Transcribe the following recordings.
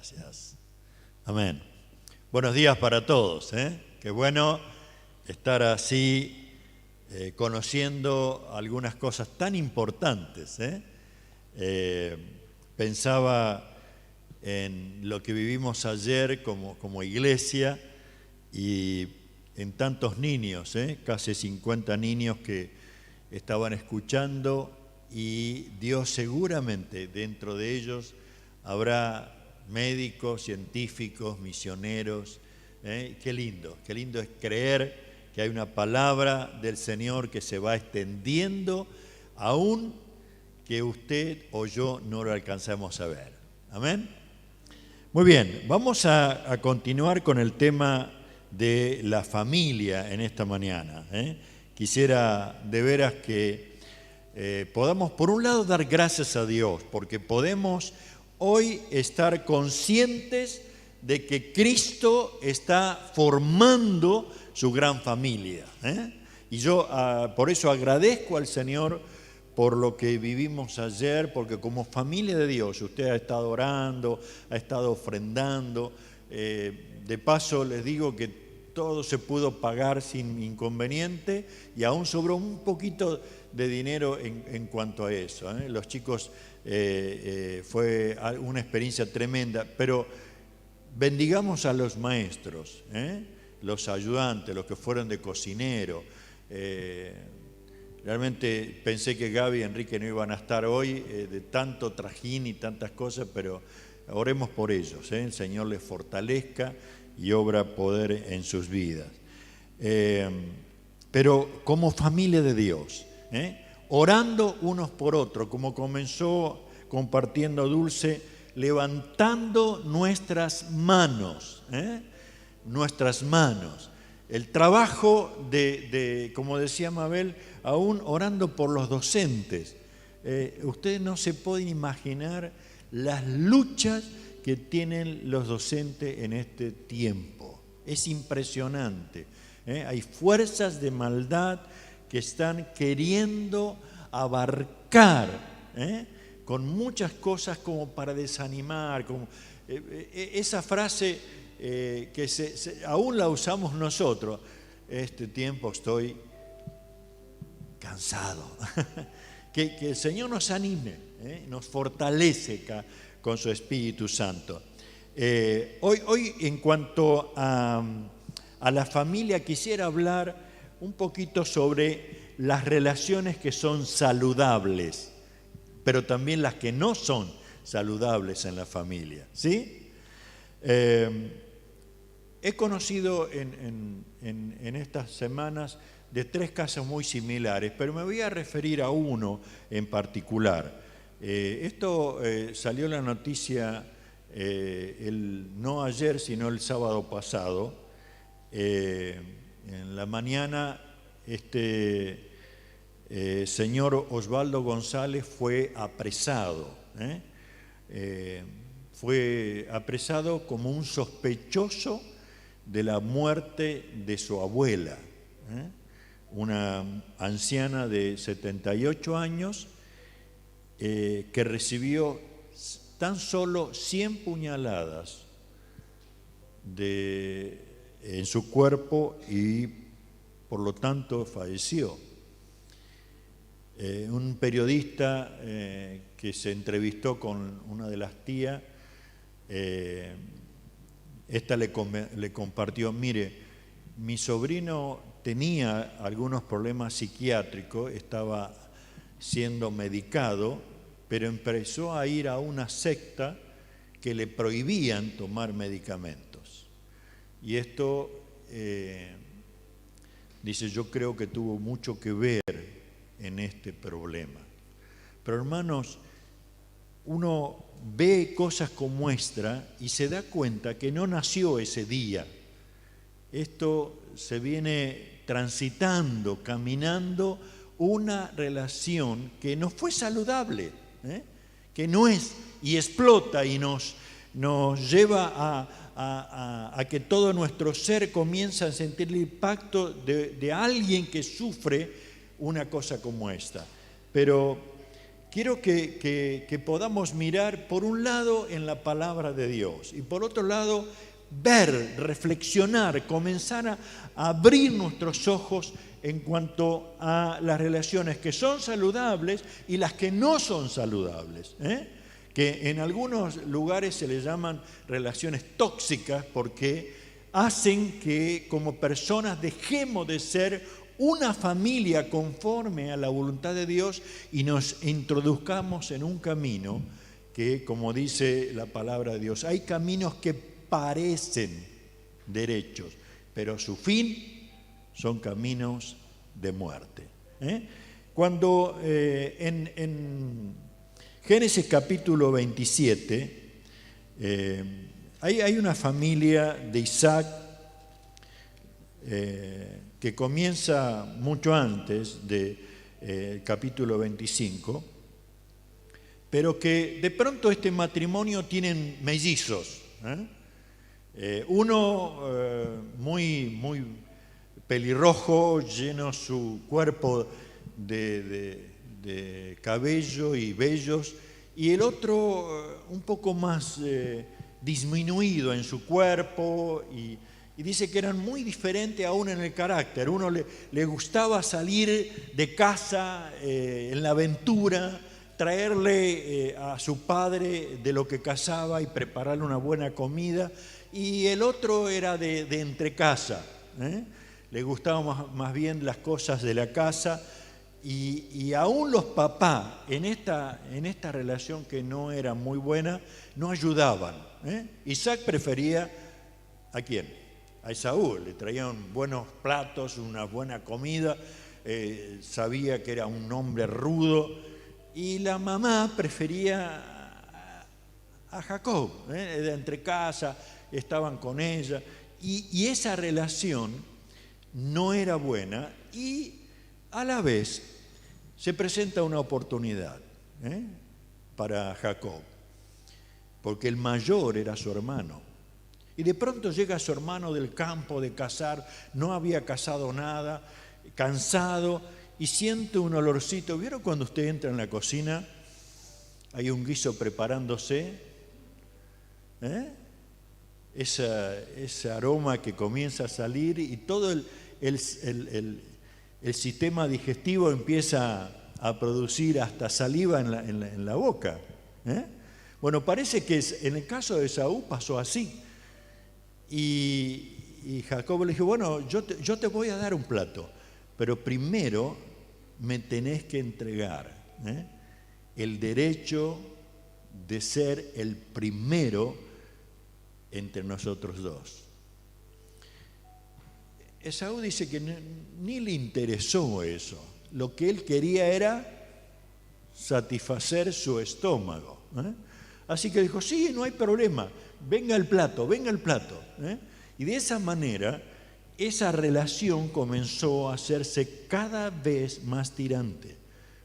Gracias. Amén. Buenos días para todos. Qué bueno estar así conociendo algunas cosas tan importantes. Pensaba en lo que vivimos ayer como iglesia y en tantos niños, casi 50 niños que estaban escuchando, y Dios seguramente dentro de ellos habrá médicos, científicos, misioneros. Qué lindo es creer que hay una palabra del Señor que se va extendiendo aún que usted o yo no lo alcanzamos a ver. Amén. Muy bien, vamos a continuar con el tema de la familia en esta mañana. Quisiera de veras que podamos por un lado dar gracias a Dios porque podemos hoy estar conscientes de que Cristo está formando su gran familia. Y yo por eso agradezco al Señor por lo que vivimos ayer, porque como familia de Dios usted ha estado orando, ha estado ofrendando. De paso les digo que todo se pudo pagar sin inconveniente y aún sobró un poquito de dinero en cuanto a eso. Los chicos, fue una experiencia tremenda, pero bendigamos a los maestros, los ayudantes, los que fueron de cocinero. Realmente pensé que Gaby y Enrique no iban a estar hoy de tanto trajín y tantas cosas, pero oremos por ellos. El Señor les fortalezca y obra poder en sus vidas. Pero como familia de Dios, orando unos por otros, como comenzó compartiendo Dulce, levantando nuestras manos, nuestras manos. El trabajo como decía Mabel, aún orando por los docentes. Ustedes no se pueden imaginar las luchas que tienen los docentes en este tiempo. Es impresionante. Hay fuerzas de maldad que están queriendo abarcar con muchas cosas como para desanimar. Esa frase que aún la usamos nosotros. Este tiempo estoy cansado. Que el Señor nos anime, nos fortalece con su Espíritu Santo. Hoy en cuanto a la familia quisiera hablar un poquito sobre las relaciones que son saludables, pero también las que no son saludables en la familia, ¿sí? He conocido en estas semanas de 3 casos muy similares, pero me voy a referir a uno en particular. Esto salió la noticia no ayer, sino el sábado pasado. En la mañana, señor Osvaldo González fue apresado. Fue apresado como un sospechoso de la muerte de su abuela, una anciana de 78 años que recibió tan solo 100 puñaladas en su cuerpo y por lo tanto falleció. Un periodista que se entrevistó con una de las tías, esta le compartió: mire, mi sobrino tenía algunos problemas psiquiátricos, estaba siendo medicado, pero empezó a ir a una secta que le prohibían tomar medicamentos. Y esto, dice, yo creo que tuvo mucho que ver en este problema. Pero hermanos, uno ve cosas como esta y se da cuenta que no nació ese día. Esto se viene transitando, caminando una relación que no fue saludable, que no es, y explota y nos lleva a que todo nuestro ser comienza a sentir el impacto de alguien que sufre una cosa como esta. Pero quiero que podamos mirar por un lado en la palabra de Dios y por otro lado ver, reflexionar, comenzar a abrir nuestros ojos en cuanto a las relaciones que son saludables y las que no son saludables, que en algunos lugares se les llaman relaciones tóxicas porque hacen que como personas dejemos de ser una familia conforme a la voluntad de Dios y nos introduzcamos en un camino que, como dice la palabra de Dios, hay caminos que parecen derechos, pero su fin son caminos de muerte. Cuando en Génesis capítulo 27 hay una familia de Isaac que comienza mucho antes del capítulo 25, pero que de pronto este matrimonio tienen mellizos. Uno muy pelirrojo, lleno su cuerpo de cabello y vellos, y el otro un poco más disminuido en su cuerpo y dice que eran muy diferentes aún en el carácter. Uno le gustaba salir de casa en la aventura, traerle a su padre de lo que cazaba y prepararle una buena comida, y el otro era de entrecasa, le gustaban más bien las cosas de la casa, y aún los papás en esta relación que no era muy buena no ayudaban. Isaac prefería ¿a quién? A Esaú. Le traían buenos platos, una buena comida, sabía que era un hombre rudo, y la mamá prefería a Jacob, de entrecasa, estaban con ella, y esa relación no era buena, y a la vez se presenta una oportunidad para Jacob, porque el mayor era su hermano. Y de pronto llega su hermano del campo de cazar, no había cazado nada, cansado, y siente un olorcito. ¿Vieron cuando usted entra en la cocina? Hay un guiso preparándose, ese aroma que comienza a salir y todo el sistema digestivo empieza a producir hasta saliva en la boca. Bueno, parece que en el caso de Esaú pasó así. Y Jacob le dijo, bueno, yo te voy a dar un plato, pero primero me tenés que entregar el derecho de ser el primero entre nosotros dos. Esaú dice que ni le interesó eso. Lo que él quería era satisfacer su estómago. Así que dijo, sí, no hay problema, venga el plato. Y de esa manera, esa relación comenzó a hacerse cada vez más tirante.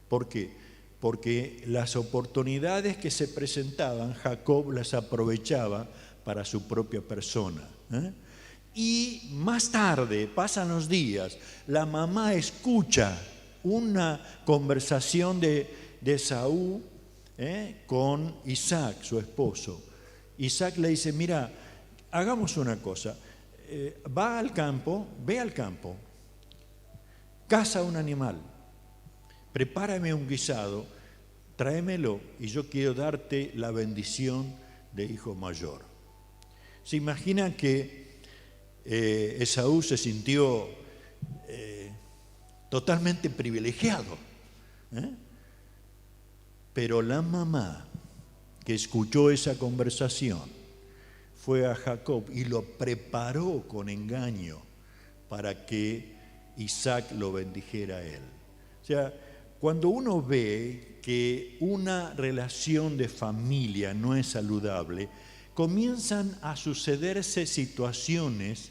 ¿Por qué? Porque las oportunidades que se presentaban, Jacob las aprovechaba para su propia persona. Y más tarde, pasan los días, la mamá escucha una conversación de Esaú con Isaac, su esposo. Isaac le dice, mira, hagamos una cosa, ve al campo, caza un animal, prepárame un guisado, tráemelo y yo quiero darte la bendición de hijo mayor. ¿Se imaginan que Esaú se sintió totalmente privilegiado? Pero la mamá que escuchó esa conversación fue a Jacob y lo preparó con engaño para que Isaac lo bendijera a él. O sea, cuando uno ve que una relación de familia no es saludable, comienzan a sucederse situaciones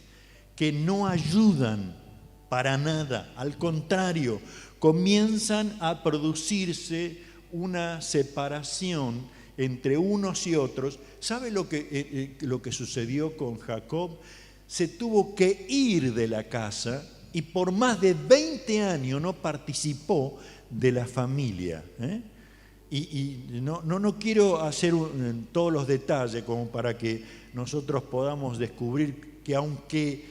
que no ayudan para nada. Al contrario, comienzan a producirse una separación entre unos y otros. ¿Sabe lo que sucedió con Jacob? Se tuvo que ir de la casa y por más de 20 años no participó de la familia. Y no quiero hacer todos los detalles como para que nosotros podamos descubrir que aunque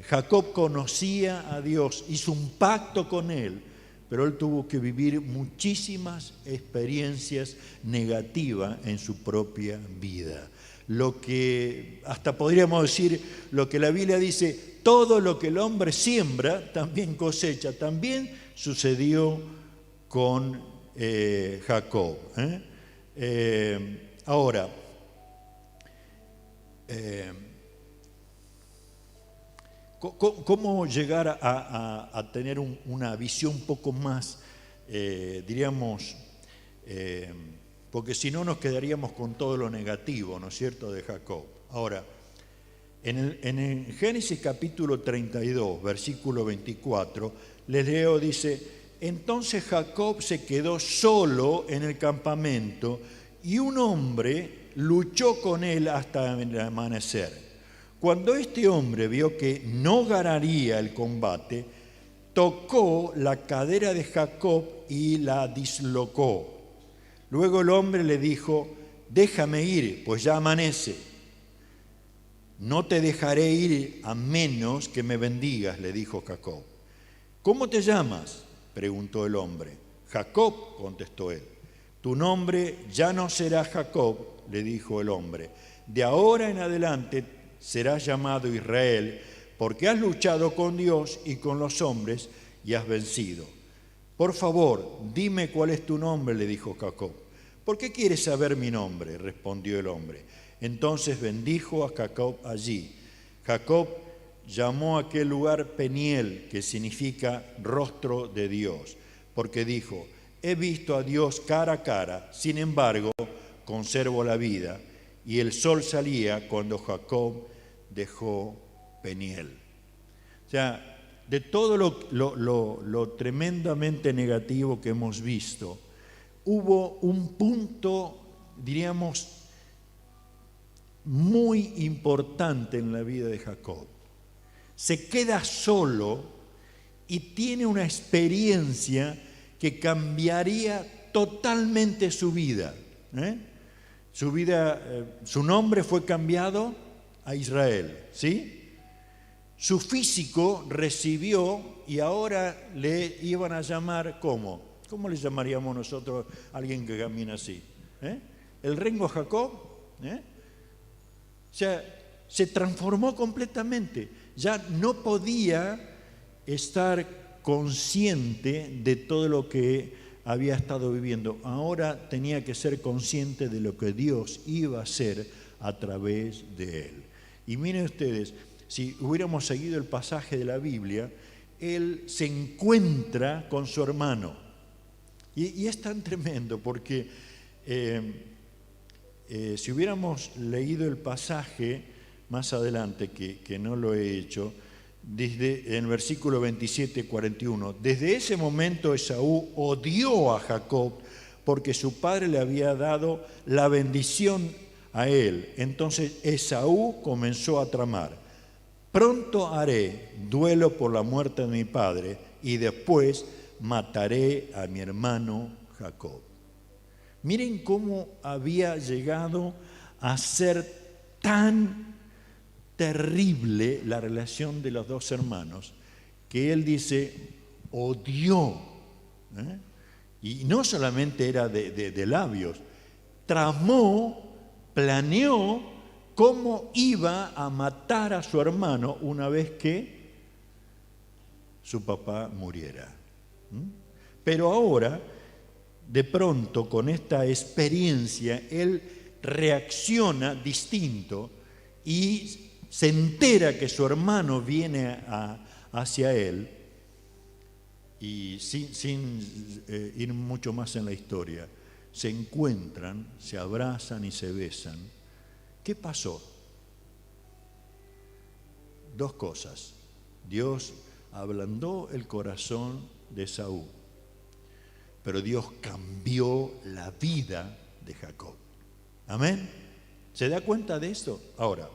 Jacob conocía a Dios, hizo un pacto con Él, pero él tuvo que vivir muchísimas experiencias negativas en su propia vida. Lo que, hasta podríamos decir, lo que la Biblia dice, todo lo que el hombre siembra, también cosecha. También sucedió con Jacob. Ahora, ¿cómo llegar a tener una visión un poco más, diríamos, porque si no nos quedaríamos con todo lo negativo, ¿no es cierto?, de Jacob. Ahora, en el Génesis capítulo 32, versículo 24, les leo, dice: entonces Jacob se quedó solo en el campamento y un hombre luchó con él hasta el amanecer. Cuando este hombre vio que no ganaría el combate, tocó la cadera de Jacob y la dislocó. Luego el hombre le dijo: déjame ir, pues ya amanece. No te dejaré ir a menos que me bendigas, le dijo Jacob. ¿Cómo te llamas?, preguntó el hombre. Jacob, contestó él. Tu nombre ya no será Jacob, le dijo el hombre. De ahora en adelante serás llamado Israel, porque has luchado con Dios y con los hombres y has vencido. Por favor, dime cuál es tu nombre, le dijo Jacob. ¿Por qué quieres saber mi nombre?, respondió el hombre. Entonces bendijo a Jacob allí. Jacob llamó a aquel lugar Peniel, que significa rostro de Dios, porque dijo: he visto a Dios cara a cara, sin embargo, conservo la vida. Y el sol salía cuando Jacob dejó Peniel. O sea, de todo lo tremendamente negativo que hemos visto, hubo un punto, diríamos, muy importante en la vida de Jacob. Se queda solo y tiene una experiencia que cambiaría totalmente su vida. Su vida, su nombre fue cambiado a Israel, ¿sí? Su físico recibió y ahora le iban a llamar, ¿cómo? ¿Cómo le llamaríamos nosotros a alguien que camina así? ¿El rengo Jacob? O sea, se transformó completamente. Ya no podía estar consciente de todo lo que había estado viviendo. Ahora tenía que ser consciente de lo que Dios iba a hacer a través de él. Y miren ustedes, si hubiéramos seguido el pasaje de la Biblia, él se encuentra con su hermano. Y es tan tremendo porque si hubiéramos leído el pasaje más adelante, que no lo he hecho, desde en el versículo 27-41, desde ese momento Esaú odió a Jacob porque su padre le había dado la bendición a él. Entonces Esaú comenzó a tramar: pronto haré duelo por la muerte de mi padre y después mataré a mi hermano Jacob. Miren cómo había llegado a ser tan terrible la relación de los dos hermanos, que él dice, odió. Y no solamente era de labios, tramó, planeó cómo iba a matar a su hermano una vez que su papá muriera. Pero ahora, de pronto, con esta experiencia, él reacciona distinto y se entera que su hermano viene hacia él, y sin ir mucho más en la historia, se encuentran, se abrazan y se besan. ¿Qué pasó? Dos cosas. Dios ablandó el corazón de Esaú, pero Dios cambió la vida de Jacob. ¿Amén? ¿Se da cuenta de esto? Ahora,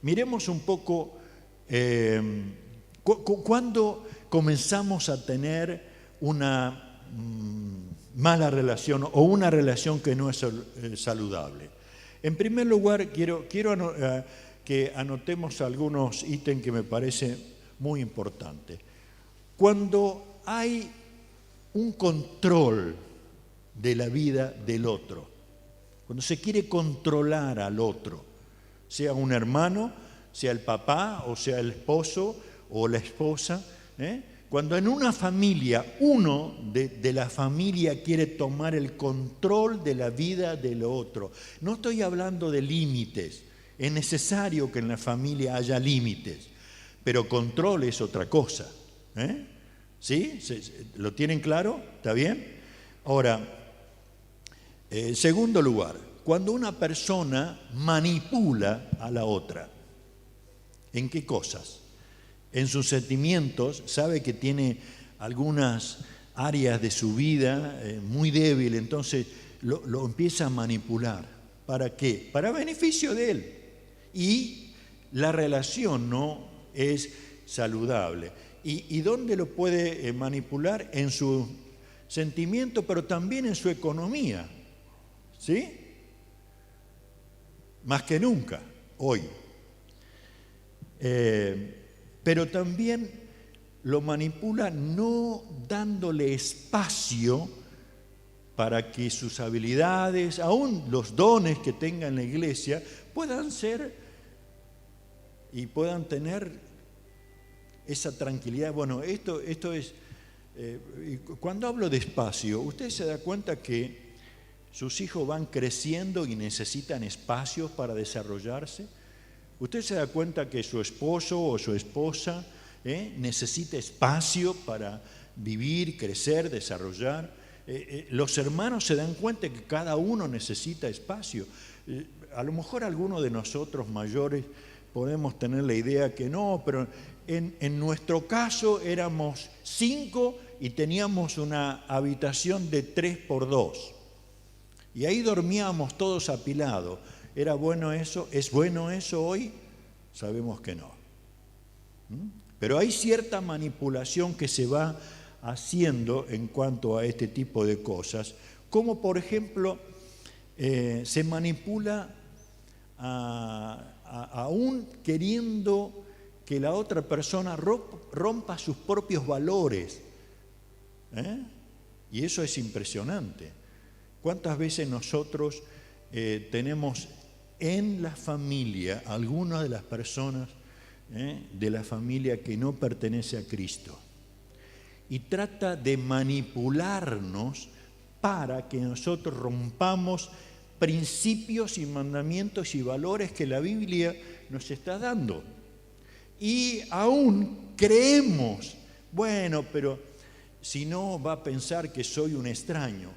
miremos un poco cuándo comenzamos a tener una mala relación o una relación que no es saludable. En primer lugar, quiero que anotemos algunos ítems que me parecen muy importantes. Cuando hay un control de la vida del otro, cuando se quiere controlar al otro, sea un hermano, sea el papá, o sea el esposo o la esposa, cuando en una familia uno de la familia quiere tomar el control de la vida del otro. No estoy hablando de límites, es necesario que en la familia haya límites, pero control es otra cosa. ¿Sí? ¿Lo tienen claro? ¿Está bien? Ahora, en segundo lugar, cuando una persona manipula a la otra, ¿en qué cosas? En sus sentimientos, sabe que tiene algunas áreas de su vida muy débil, entonces lo empieza a manipular. ¿Para qué? Para beneficio de él. Y la relación no es saludable. ¿Y dónde lo puede manipular? En su sentimiento, pero también en su economía. ¿Sí? Más que nunca, hoy. Pero también lo manipula no dándole espacio para que sus habilidades, aún los dones que tenga en la iglesia, puedan ser y puedan tener esa tranquilidad. Bueno, esto es, cuando hablo de espacio, usted se da cuenta que sus hijos van creciendo y necesitan espacios para desarrollarse. Usted se da cuenta que su esposo o su esposa necesita espacio para vivir, crecer, desarrollar. Los hermanos se dan cuenta que cada uno necesita espacio. A lo mejor algunos de nosotros mayores podemos tener la idea que no, pero en nuestro caso éramos 5 y teníamos una habitación de 3x2. Y ahí dormíamos todos apilados. ¿Era bueno eso? ¿Es bueno eso hoy? Sabemos que no. Pero hay cierta manipulación que se va haciendo en cuanto a este tipo de cosas, como por ejemplo se manipula aún queriendo que la otra persona rompa sus propios valores. Y eso es impresionante. ¿Cuántas veces nosotros tenemos en la familia algunas de las personas de la familia que no pertenece a Cristo? Y trata de manipularnos para que nosotros rompamos principios y mandamientos y valores que la Biblia nos está dando. Y aún creemos, bueno, pero si no va a pensar que soy un extraño.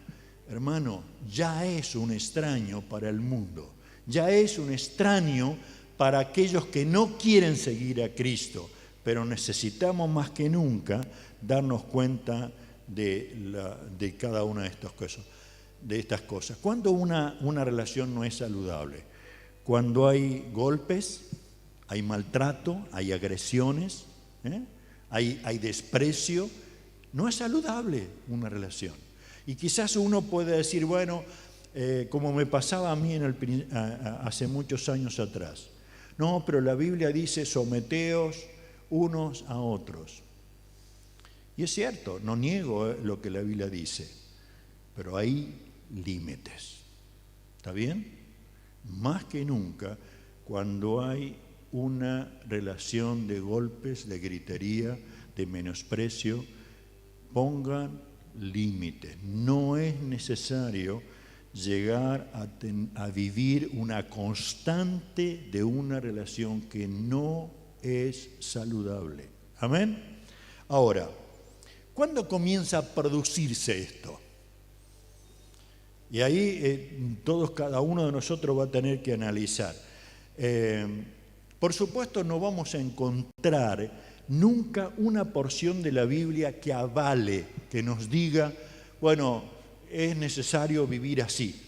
Hermano, ya es un extraño para el mundo, ya es un extraño para aquellos que no quieren seguir a Cristo, pero necesitamos más que nunca darnos cuenta de cada una de estas cosas. ¿Cuándo una relación no es saludable? Cuando hay golpes, hay maltrato, hay agresiones, hay desprecio. No es saludable una relación. Y quizás uno puede decir, bueno, como me pasaba a mí hace muchos años atrás. No, pero la Biblia dice, someteos unos a otros. Y es cierto, no niego lo que la Biblia dice, pero hay límites. ¿Está bien? Más que nunca, cuando hay una relación de golpes, de gritería, de menosprecio, pongan límites. No es necesario llegar a vivir una constante de una relación que no es saludable. ¿Amén? Ahora, ¿cuándo comienza a producirse esto? Y ahí cada uno de nosotros va a tener que analizar. Por supuesto, no vamos a encontrar nunca una porción de la Biblia que avale, que nos diga, bueno, es necesario vivir así.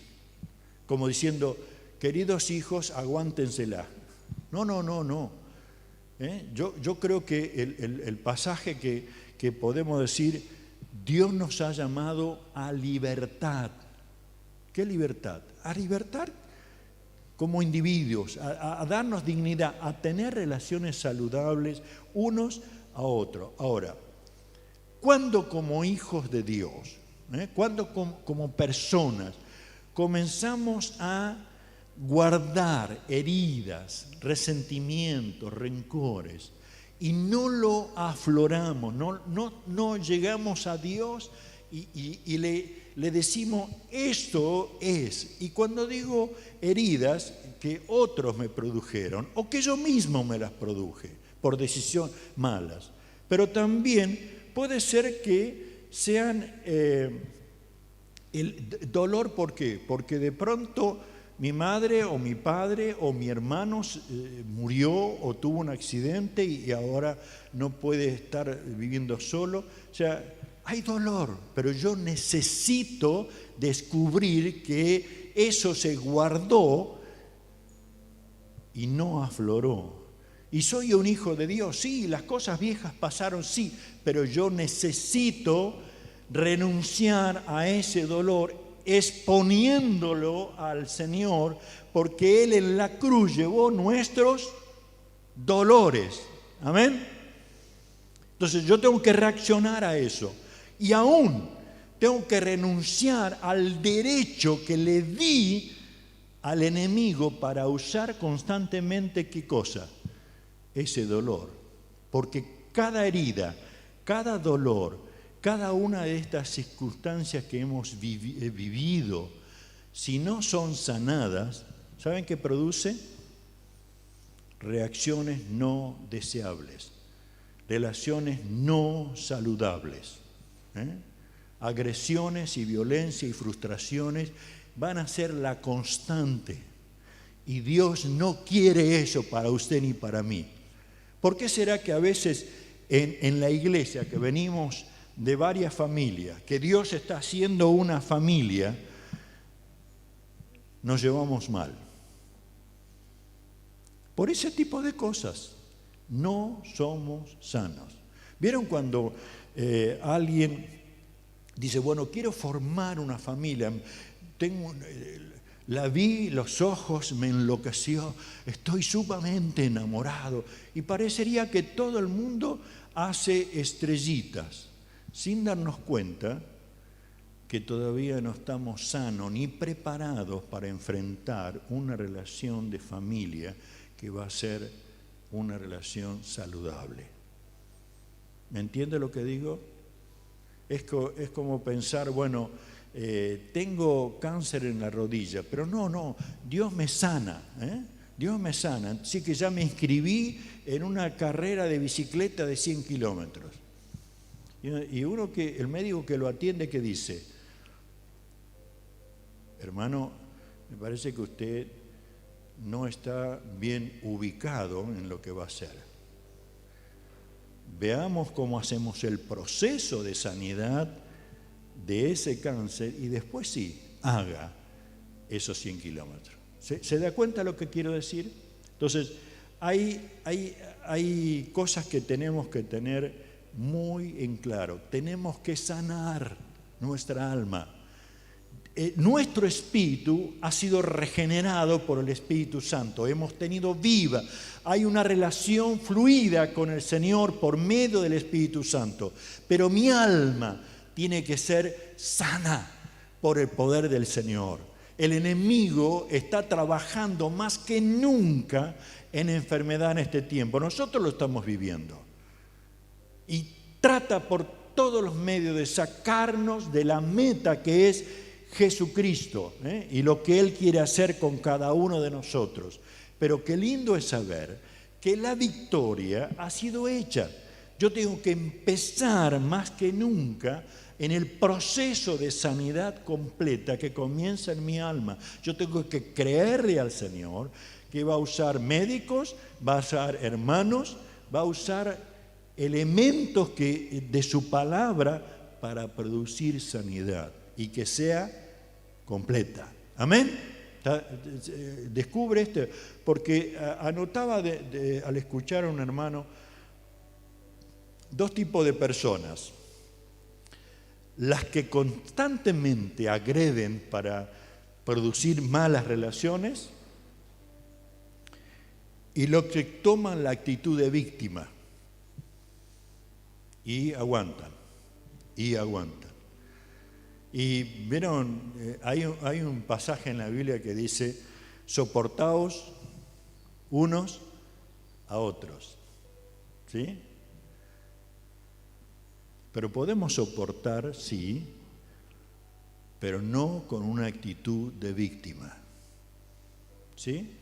Como diciendo, queridos hijos, aguántensela. No. Yo creo que el pasaje que podemos decir, Dios nos ha llamado a libertad. ¿Qué libertad? A libertad como individuos, a darnos dignidad, a tener relaciones saludables unos a otros. Ahora, ¿cuándo como hijos de Dios, cuándo como personas comenzamos a guardar heridas, resentimientos, rencores y no lo afloramos, no llegamos a Dios y le decimos esto es? Y cuando digo heridas que otros me produjeron o que yo mismo me las produje por decisiones malas, pero también puede ser que sean el dolor. ¿Por qué? Porque de pronto mi madre o mi padre o mi hermano murió o tuvo un accidente y ahora no puede estar viviendo solo. O sea, hay dolor, pero yo necesito descubrir que eso se guardó y no afloró. Y soy un hijo de Dios, sí, las cosas viejas pasaron, sí, pero yo necesito renunciar a ese dolor exponiéndolo al Señor, porque Él en la cruz llevó nuestros dolores. Amén. Entonces yo tengo que reaccionar a eso y aún tengo que renunciar al derecho que le di al enemigo para usar constantemente ¿qué cosa? Ese dolor. Porque cada herida, cada dolor, cada una de estas circunstancias que hemos vivido, si no son sanadas, ¿saben qué produce? Reacciones no deseables, relaciones no saludables, agresiones y violencia y frustraciones van a ser la constante. Y Dios no quiere eso para usted ni para mí. ¿Por qué será que a veces en la iglesia, que venimos de varias familias, que Dios está haciendo una familia, nos llevamos mal? Por ese tipo de cosas no somos sanos. ¿Vieron cuando alguien dice, bueno, quiero formar una familia, la vi, los ojos me enloqueció, estoy sumamente enamorado, y parecería que todo el mundo hace estrellitas, sin darnos cuenta que todavía no estamos sanos ni preparados para enfrentar una relación de familia que va a ser una relación saludable. ¿Me entiende lo que digo? Es como pensar, bueno, tengo cáncer en la rodilla, pero no, Dios me sana, Dios me sana. Así que ya me inscribí en una carrera de bicicleta de 100 kilómetros. Y el médico que lo atiende, que dice, hermano, me parece que usted no está bien ubicado en lo que va a hacer. Veamos cómo hacemos el proceso de sanidad de ese cáncer y después sí, haga esos 100 kilómetros. ¿Se da cuenta lo que quiero decir? Entonces, hay cosas que tenemos que tener muy en claro. Tenemos que sanar nuestra alma. Nuestro espíritu ha sido regenerado por el Espíritu Santo. Hemos tenido viva. Hay una relación fluida con el Señor por medio del Espíritu Santo. Pero mi alma tiene que ser sana por el poder del Señor. El enemigo está trabajando más que nunca en enfermedad en este tiempo. Nosotros lo estamos viviendo. Y trata por todos los medios de sacarnos de la meta que es Jesucristo, y lo que Él quiere hacer con cada uno de nosotros. Pero qué lindo es saber que la victoria ha sido hecha. Yo tengo que empezar más que nunca en el proceso de sanidad completa que comienza en mi alma. Yo tengo que creerle al Señor que va a usar médicos, va a usar hermanos, va a usar elementos de su palabra para producir sanidad y que sea completa. Amén. Descubre esto, porque anotaba al escuchar a un hermano dos tipos de personas. las que constantemente agreden para producir malas relaciones y los que toman la actitud de víctima y aguantan, y aguantan. Y vieron, hay un pasaje en la Biblia que dice, soportaos unos a otros, ¿sí? Pero podemos soportar, sí, pero no con una actitud de víctima, ¿sí?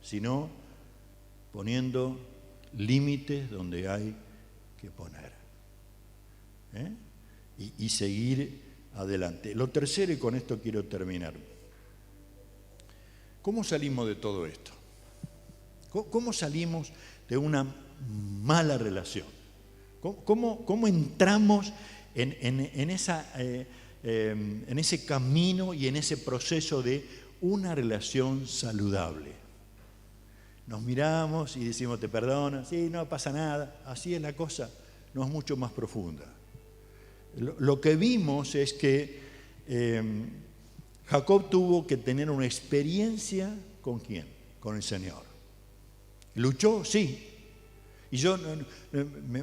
Sino poniendo límites donde hay que poner, ¿eh? Y seguir adelante. Lo tercero, y con esto quiero terminar. ¿Cómo salimos de todo esto? ¿Cómo salimos de una mala relación? ¿Cómo entramos en ese camino y en ese proceso de una relación saludable? Nos miramos y decimos, te perdono, sí, no pasa nada. Así es la cosa, no es mucho más profunda. Lo que vimos es que Jacob tuvo que tener una experiencia ¿con quién? Con el Señor. ¿Luchó? Sí. Y yo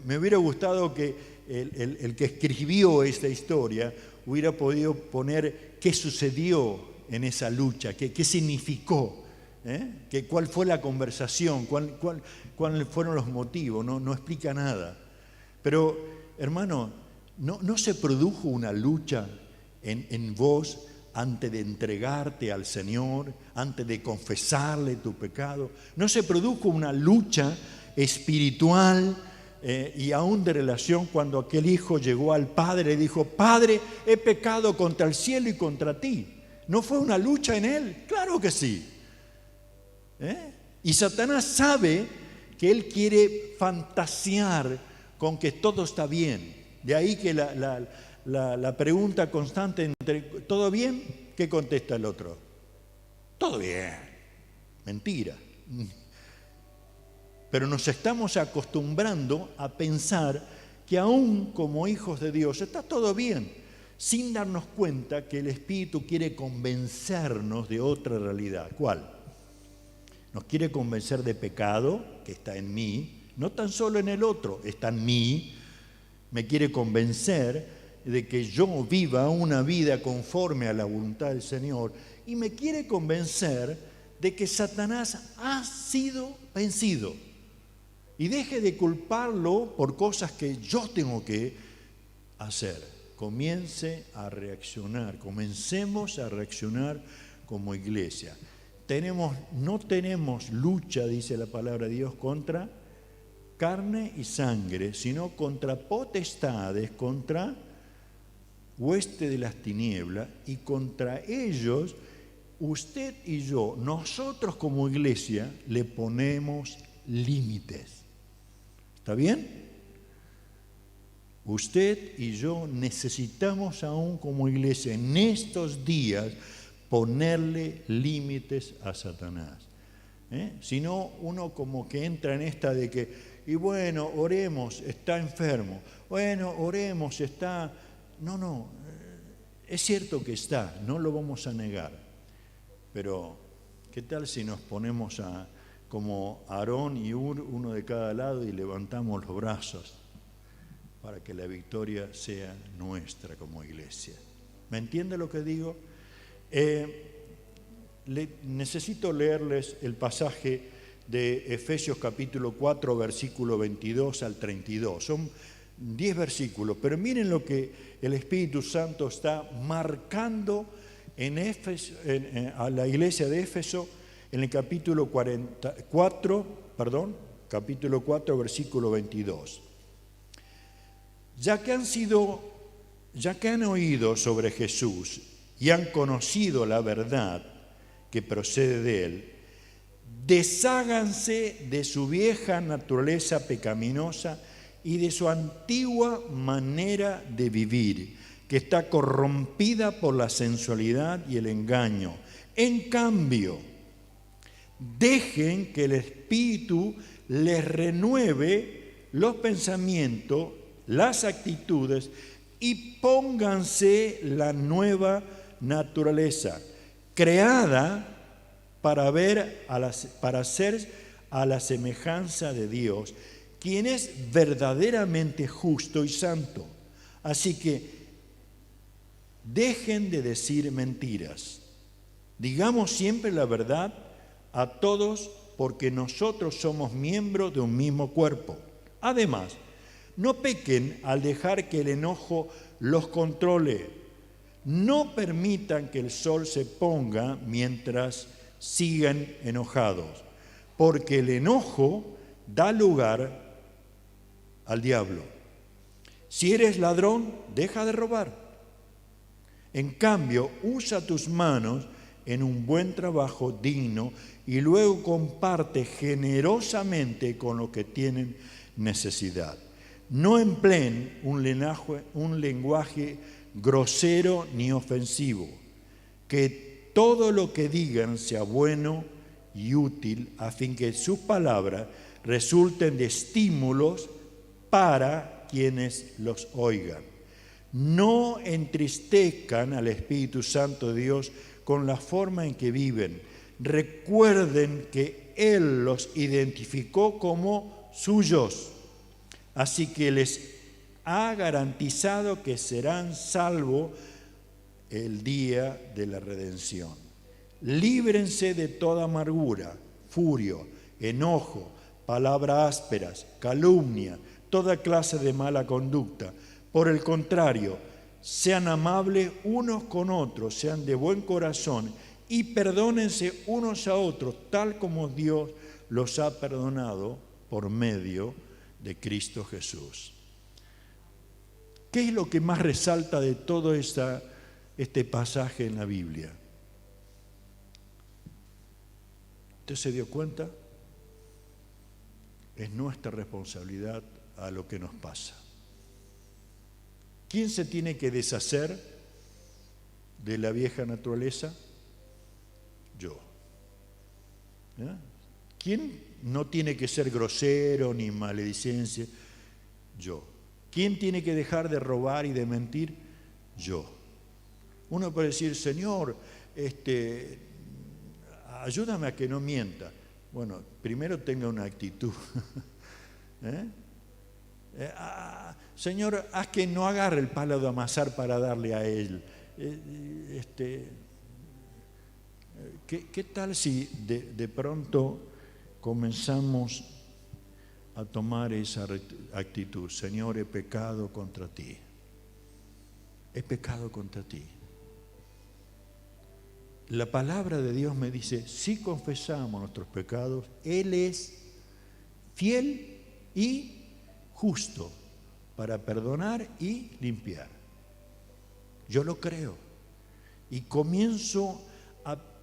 me hubiera gustado que el que escribió esta historia hubiera podido poner qué sucedió en esa lucha, qué significó, cuál fue la conversación, cuáles fueron los motivos. No explica nada. Pero, hermano, ¿no se produjo una lucha en vos antes de entregarte al Señor, antes de confesarle tu pecado? ¿No se produjo una lucha espiritual y aún de relación cuando aquel hijo llegó al padre y dijo, Padre, he pecado contra el cielo y contra ti? ¿No fue una lucha en él? Claro que sí. Y Satanás sabe que él quiere fantasear con que todo está bien. De ahí que la pregunta constante entre ¿todo bien? ¿Qué contesta el otro? Todo bien. Mentira. Pero nos estamos acostumbrando a pensar que aún como hijos de Dios está todo bien, sin darnos cuenta que el Espíritu quiere convencernos de otra realidad. ¿Cuál? Nos quiere convencer de pecado, que está en mí, no tan solo en el otro, está en mí. Me quiere convencer de que yo viva una vida conforme a la voluntad del Señor y me quiere convencer de que Satanás ha sido vencido y deje de culparlo por cosas que yo tengo que hacer. Comencemos a reaccionar como iglesia. No tenemos lucha, dice la palabra de Dios, contra carne y sangre, sino contra potestades, contra hueste de las tinieblas, y contra ellos, usted y yo, nosotros como iglesia, le ponemos límites. ¿Está bien? Usted y yo necesitamos aún como iglesia en estos días ponerle límites a Satanás. Si no, uno como que entra en esta de que y bueno, oremos, está enfermo. Bueno, oremos, está... No, es cierto que está, no lo vamos a negar. Pero, ¿qué tal si nos ponemos como Aarón y Hur, uno de cada lado, y levantamos los brazos para que la victoria sea nuestra como iglesia? ¿Me entiende lo que digo? Necesito leerles el pasaje de Efesios capítulo 4, versículo 22 al 32. Son 10 versículos, pero miren lo que el Espíritu Santo está marcando a la iglesia de Éfeso en el capítulo 4, versículo 22. Ya que han oído sobre Jesús y han conocido la verdad que procede de él, desháganse de su vieja naturaleza pecaminosa y de su antigua manera de vivir, que está corrompida por la sensualidad y el engaño. En cambio, dejen que el Espíritu les renueve los pensamientos, las actitudes, y pónganse la nueva naturaleza, creada para ser a la semejanza de Dios, quien es verdaderamente justo y santo. Así que dejen de decir mentiras. Digamos siempre la verdad a todos, porque nosotros somos miembros de un mismo cuerpo. Además, no pequen al dejar que el enojo los controle. No permitan que el sol se ponga mientras sigan enojados, porque el enojo da lugar al diablo. Si eres ladrón, deja de robar. En cambio, usa tus manos en un buen trabajo digno y luego comparte generosamente con los que tienen necesidad. No empleen un lenguaje grosero ni ofensivo. Que todo lo que digan sea bueno y útil, a fin que sus palabras resulten de estímulos para quienes los oigan. No entristezcan al Espíritu Santo de Dios con la forma en que viven. Recuerden que Él los identificó como suyos, así que les ha garantizado que serán salvos el día de la redención. Líbrense de toda amargura, furia, enojo, palabras ásperas, calumnia, toda clase de mala conducta. Por el contrario, sean amables unos con otros, sean de buen corazón y perdónense unos a otros, tal como Dios los ha perdonado por medio de Cristo Jesús. ¿Qué es lo que más resalta de todo este pasaje en la Biblia? ¿Usted se dio cuenta? Es nuestra responsabilidad a lo que nos pasa. ¿Quién se tiene que deshacer de la vieja naturaleza? Yo. ¿Quién no tiene que ser grosero ni maledicencia? Yo. ¿Quién tiene que dejar de robar y de mentir? Yo. Uno puede decir, Señor, ayúdame a que no mienta. Bueno, primero tenga una actitud. Señor, haz que no agarre el palo de amasar para darle a él. ¿Qué tal si de pronto comenzamos a tomar esa actitud? Señor, he pecado contra ti. He pecado contra ti. La palabra de Dios me dice, si confesamos nuestros pecados, Él es fiel y justo para perdonar y limpiar. Yo lo creo. Y comienzo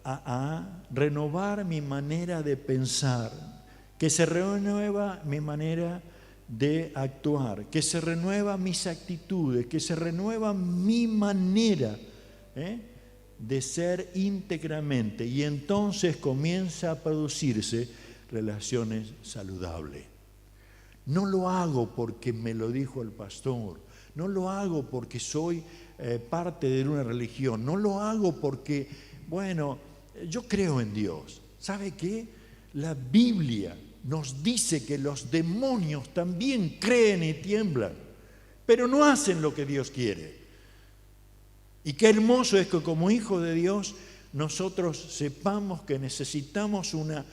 a renovar mi manera de pensar, que se renueva mi manera de actuar, que se renueva mis actitudes, que se renueva mi manera de ser íntegramente. Y entonces comienza a producirse relaciones saludables. No lo hago porque me lo dijo el pastor, no lo hago porque soy parte de una religión, no lo hago porque, bueno, yo creo en Dios. ¿Sabe qué? La Biblia nos dice que los demonios también creen y tiemblan, pero no hacen lo que Dios quiere. Y qué hermoso es que como hijos de Dios nosotros sepamos que necesitamos un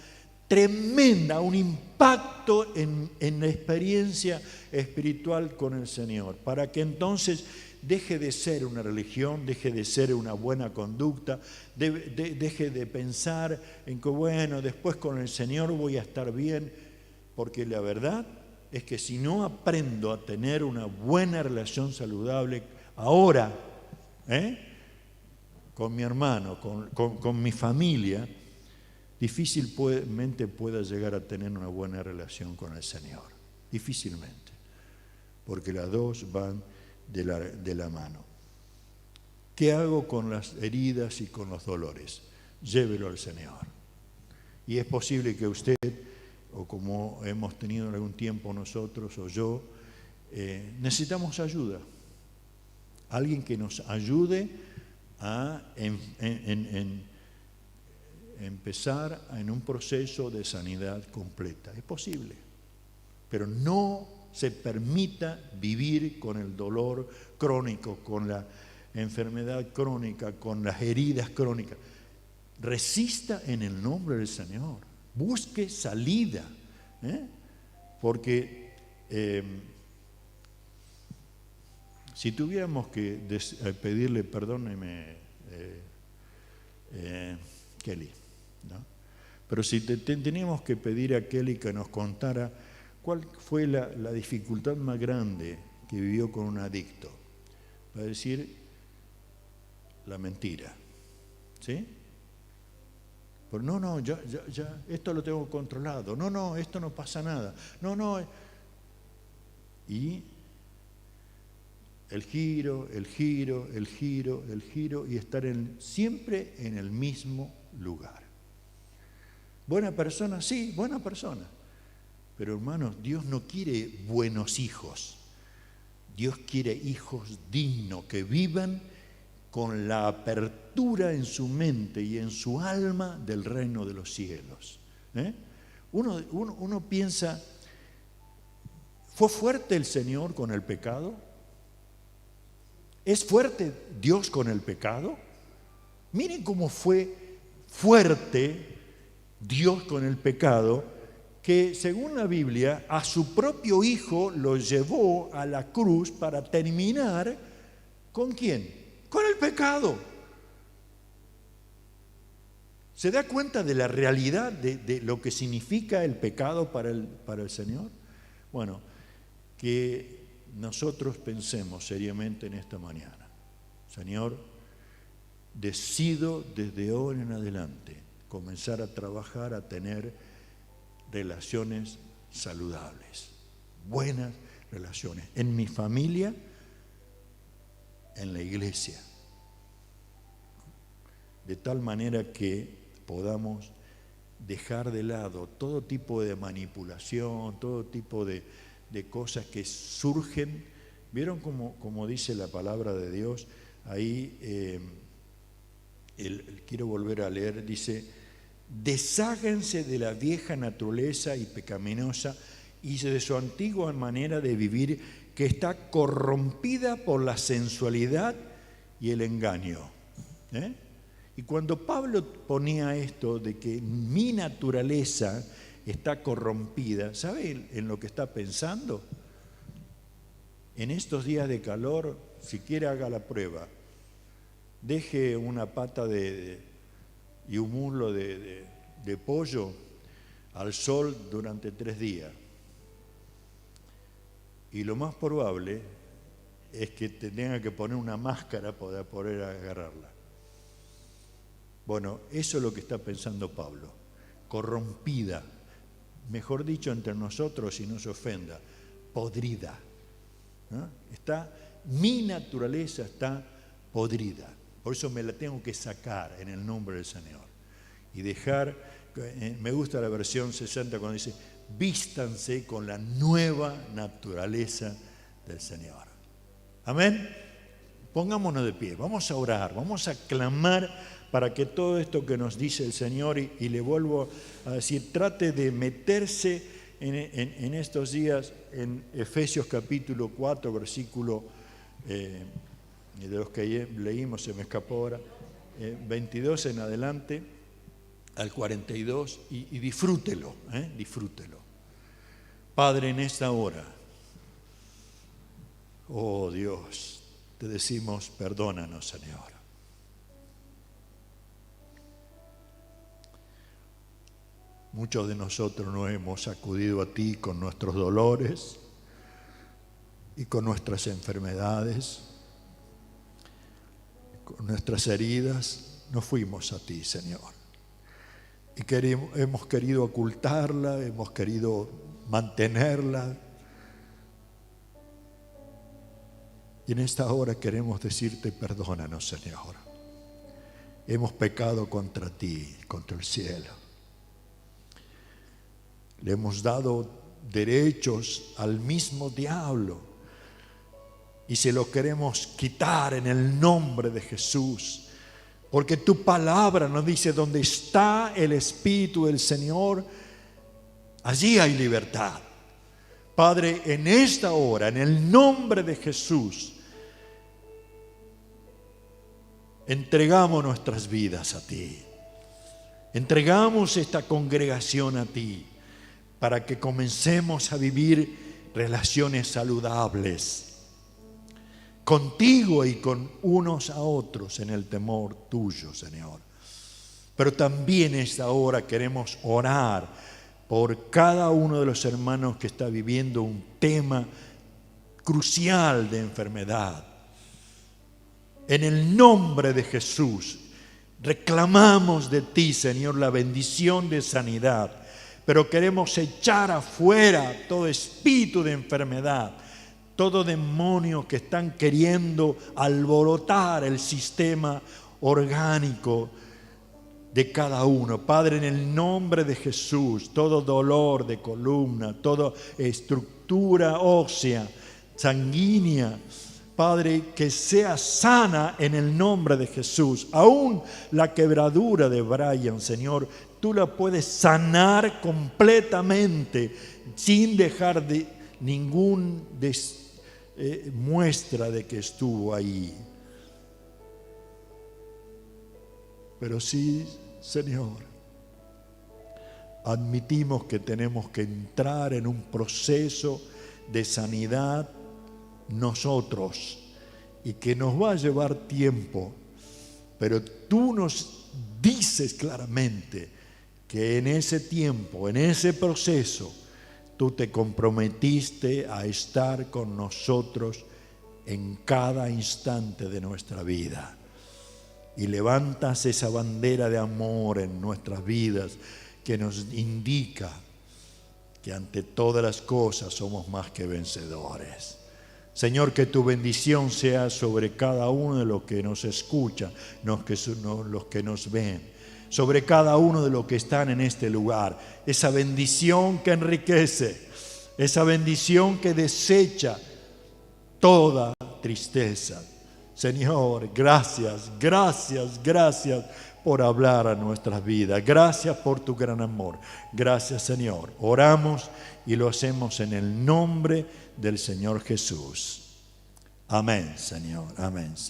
impacto en la experiencia espiritual con el Señor, para que entonces deje de ser una religión, deje de ser una buena conducta, deje de pensar en que bueno, después con el Señor voy a estar bien, porque la verdad es que si no aprendo a tener una buena relación saludable ahora, con mi hermano, con mi familia, difícilmente pueda llegar a tener una buena relación con el Señor. Difícilmente. Porque las dos van de la mano. ¿Qué hago con las heridas y con los dolores? Llévelo al Señor. Y es posible que usted, o como hemos tenido en algún tiempo nosotros o yo, necesitamos ayuda. alguien que nos ayude a empezar en un proceso de sanidad completa. Es posible, pero no se permita vivir con el dolor crónico, con la enfermedad crónica, con las heridas crónicas. Resista en el nombre del Señor, busque salida, porque si tuviéramos que pedirle, perdóneme, Kelly, ¿no? Pero si teníamos que pedir a Kelly que nos contara cuál fue la dificultad más grande que vivió con un adicto, va a decir la mentira, ¿sí? Pero no, ya, esto lo tengo controlado, no, esto no pasa nada, no, y el giro, y estar siempre en el mismo lugar. Buena persona, sí, buena persona. Pero hermanos, Dios no quiere buenos hijos. Dios quiere hijos dignos que vivan con la apertura en su mente y en su alma del reino de los cielos. Uno piensa, ¿fue fuerte el Señor con el pecado? ¿Es fuerte Dios con el pecado? Miren cómo fue fuerte Dios con el pecado, que según la Biblia a su propio Hijo lo llevó a la cruz para terminar ¿con quién? Con el pecado. ¿Se da cuenta de la realidad de lo que significa el pecado para el Señor? Bueno, que nosotros pensemos seriamente en esta mañana. Señor, decido desde hoy en adelante comenzar a trabajar, a tener relaciones saludables, buenas relaciones, en mi familia, en la iglesia, de tal manera que podamos dejar de lado todo tipo de manipulación, todo tipo de cosas que surgen. ¿Vieron como dice la palabra de Dios? Ahí quiero volver a leer, dice: desháganse de la vieja naturaleza y pecaminosa y de su antigua manera de vivir, que está corrompida por la sensualidad y el engaño. Y cuando Pablo ponía esto de que mi naturaleza está corrompida, ¿sabe en lo que está pensando? En estos días de calor, si quiere haga la prueba, deje una pata y un muslo de pollo al sol durante 3 días. Y lo más probable es que te tenga que poner una máscara para poder agarrarla. Bueno, eso es lo que está pensando Pablo. Corrompida, mejor dicho entre nosotros, si no se ofenda, podrida. ¿No? Mi naturaleza está podrida. Por eso me la tengo que sacar en el nombre del Señor. Y dejar, me gusta la versión 60 cuando dice: vístanse con la nueva naturaleza del Señor. Amén. Pongámonos de pie, vamos a orar, vamos a clamar para que todo esto que nos dice el Señor, y le vuelvo a decir, trate de meterse en estos días en Efesios capítulo 4, versículo de los que leímos, se me escapó ahora, 22 en adelante al 42, y disfrútelo, disfrútelo. Padre, en esta hora, oh Dios, te decimos, perdónanos, Señor. Muchos de nosotros no hemos acudido a ti con nuestros dolores y con nuestras enfermedades, con nuestras heridas. No fuimos a ti, Señor. Y hemos querido ocultarla, hemos querido mantenerla. Y en esta hora queremos decirte, perdónanos, Señor. Hemos pecado contra ti, contra el cielo. Le hemos dado derechos al mismo diablo y se lo queremos quitar en el nombre de Jesús. Porque tu palabra nos dice: donde está el Espíritu del Señor, allí hay libertad. Padre, en esta hora, en el nombre de Jesús, entregamos nuestras vidas a ti. Entregamos esta congregación a ti, para que comencemos a vivir relaciones saludables contigo y con unos a otros en el temor tuyo, Señor. Pero también esta hora queremos orar por cada uno de los hermanos que está viviendo un tema crucial de enfermedad. En el nombre de Jesús, reclamamos de ti, Señor, la bendición de sanidad, pero queremos echar afuera todo espíritu de enfermedad, todo demonio que están queriendo alborotar el sistema orgánico de cada uno. Padre, en el nombre de Jesús, todo dolor de columna, toda estructura ósea, sanguínea, Padre, que sea sana en el nombre de Jesús. Aún la quebradura de Brian, Señor, tú la puedes sanar completamente sin dejar de ningún muestra de que estuvo ahí. Pero sí, Señor, admitimos que tenemos que entrar en un proceso de sanidad nosotros, y que nos va a llevar tiempo, pero tú nos dices claramente que en ese tiempo, en ese proceso, tú te comprometiste a estar con nosotros en cada instante de nuestra vida, y levantas esa bandera de amor en nuestras vidas que nos indica que ante todas las cosas somos más que vencedores. Señor, que tu bendición sea sobre cada uno de los que nos escuchan, los que nos ven, sobre cada uno de los que están en este lugar. Esa bendición que enriquece, esa bendición que desecha toda tristeza. Señor, gracias, gracias, gracias por hablar a nuestras vidas. Gracias por tu gran amor. Gracias, Señor. Oramos y lo hacemos en el nombre del Señor Jesús. Amén, Señor. Amén, Señor.